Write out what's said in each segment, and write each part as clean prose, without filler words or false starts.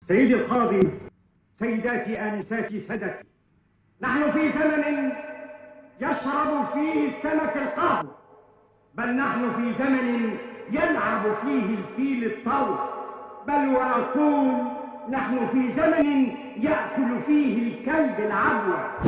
سيدي القاضي، سيداتي آنساتي سادتي، نحن في زمن يشرب فيه السمك القهوة، بل نحن في زمن يلعب فيه الفيل الطاولة، بل وأقول نحن في زمن يأكل فيه الكلب العبوة.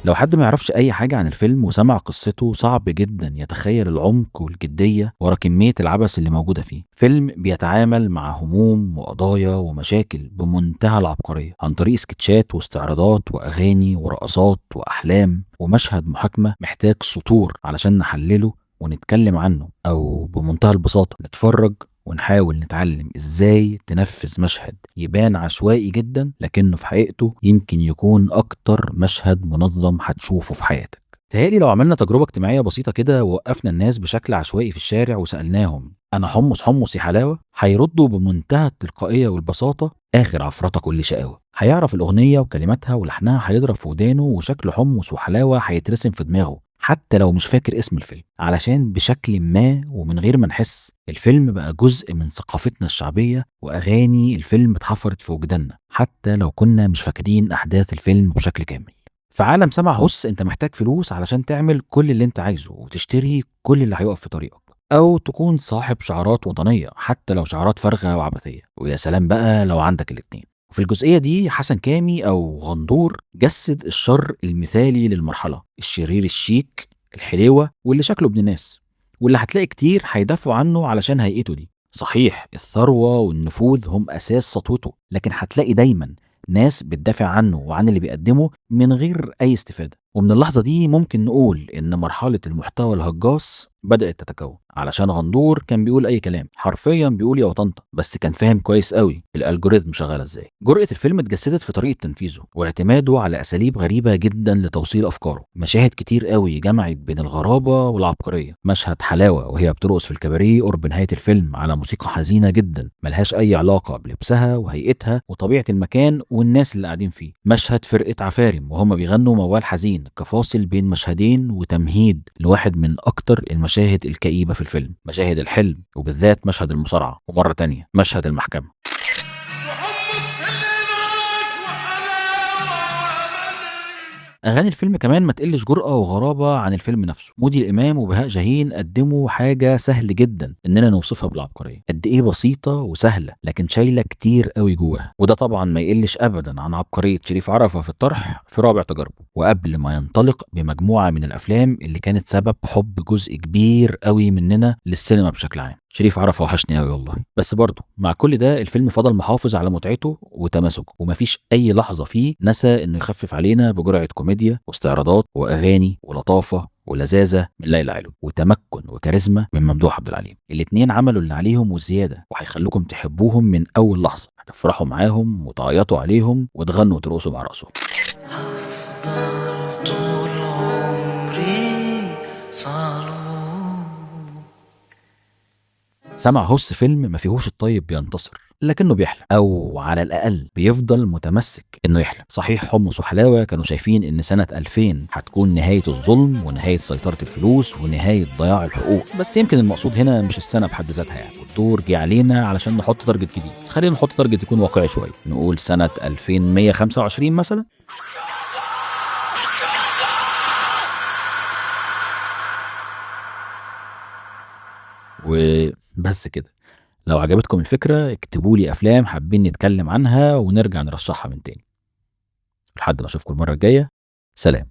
لو حد ما يعرفش أي حاجة عن الفيلم وسمع قصته صعب جدا يتخيل العمق والجدية ورا كمية العبث اللي موجودة فيه. فيلم بيتعامل مع هموم وقضايا ومشاكل بمنتهى العبقرية عن طريق سكتشات واستعراضات وأغاني ورقصات وأحلام ومشهد محاكمة محتاج سطور علشان نحلله ونتكلم عنه، أو بمنتهى البساطة نتفرج ونحاول نتعلم ازاي تنفذ مشهد يبان عشوائي جدا لكنه في حقيقته يمكن يكون اكتر مشهد منظم هتشوفه في حياتك. تهيألي لو عملنا تجربة اجتماعية بسيطة كده ووقفنا الناس بشكل عشوائي في الشارع وسألناهم انا حمص حمص يا حلاوة، هيردوا بمنتهى التلقائية والبساطة اخر عفرطة كل شقاوة. هيعرف الاغنية وكلماتها ولحنها هيضرب في ودانه، وشكل حمص وحلاوة هيترسم في دماغه حتى لو مش فاكر اسم الفيلم، علشان بشكل ما ومن غير ما نحس الفيلم بقى جزء من ثقافتنا الشعبية، وأغاني الفيلم اتحفرت في وجداننا حتى لو كنا مش فاكرين أحداث الفيلم بشكل كامل. في عالم سمع هس انت محتاج فلوس علشان تعمل كل اللي انت عايزه وتشتري كل اللي هيقف في طريقك، أو تكون صاحب شعارات وطنية حتى لو شعارات فارغة وعبثية، ويا سلام بقى لو عندك الاتنين. وفي الجزئية دي حسن كامي أو غندور جسد الشر المثالي للمرحلة، الشرير الشيك الحليوة واللي شكله ابن ناس، واللي هتلاقي كتير هيدافعوا عنه علشان هيئته دي. صحيح الثروة والنفوذ هم أساس سطوته، لكن هتلاقي دايما ناس بتدافع عنه وعن اللي بيقدمه من غير أي استفادة. ومن اللحظة دي ممكن نقول إن مرحلة المحتوى الهجاص بدأت تتكون، علشان غندور كان بيقول أي كلام، حرفيا بيقول يا وطنطا، بس كان فاهم كويس قوي الألجوريثم شغالة إزاي. جرأة الفيلم اتجسدت في طريقة تنفيذه واعتماده على أساليب غريبة جدا لتوصيل أفكاره. مشاهد كتير قوي جمعت بين الغرابة والعبقرية. مشهد حلاوة وهي بترقص في الكباريه قرب نهاية الفيلم على موسيقى حزينة جدا ملهاش أي علاقة بلبسها وهيئتها وطبيعة المكان والناس اللي قاعدين فيه. مشهد فرقة عفارم وهم بيغنوا موال حزين كفاصل بين مشهدين وتمهيد لواحد من أكتر المشاهد الكئيبة في الفيلم، مشاهد الحلم، وبالذات مشهد المصارعة، ومرة تانية مشهد المحكمة. أغاني الفيلم كمان ما تقلش جرأة وغرابة عن الفيلم نفسه. مودي الإمام وبهاء جاهين قدموا حاجة سهل جدا إننا نوصفها بالعبقرية، قد إيه بسيطة وسهلة لكن شايلة كتير قوي جواها. وده طبعا ما يقلش أبدا عن عبقرية شريف عرفة في الطرح في رابع تجاربه، وقبل ما ينطلق بمجموعة من الأفلام اللي كانت سبب حب جزء كبير قوي مننا للسينما بشكل عام. شريف عرفة وحشني قوي والله. بس برضه مع كل ده الفيلم فضل محافظ على متعته وتماسكه، ومفيش أي لحظة فيه نسى إنه يخفف علينا بجرعة كوميديا واستعراضات وأغاني ولطافة ولذاذة من ليلى علو وتمكن وكاريزما من ممدوح عبد العليم. الاتنين عملوا اللي عليهم وزيادة، وهيخلوكم تحبوهم من أول لحظة، هتفرحوا معاهم وتعيطوا عليهم وتغنوا وترقصوا مع راسهم. سمع هس فيلم ما فيهوش الطيب بينتصر لكنه بيحلم، او على الاقل بيفضل متمسك انه يحلم. صحيح حمص وحلاوه كانوا شايفين ان سنه 2000 هتكون نهايه الظلم ونهايه سيطره الفلوس ونهايه ضياع الحقوق، بس يمكن المقصود هنا مش السنه بحد ذاتها يعني، والدور جه علينا علشان نحط تارجت جديد. بس خلينا نحط تارجت يكون واقعي شويه، نقول سنه 2125 مثلا. وبس كده. لو عجبتكم الفكرة اكتبوا لي أفلام حابين نتكلم عنها ونرجع نرشحها من تاني. لحد ما أشوفكم المرة الجاية، سلام.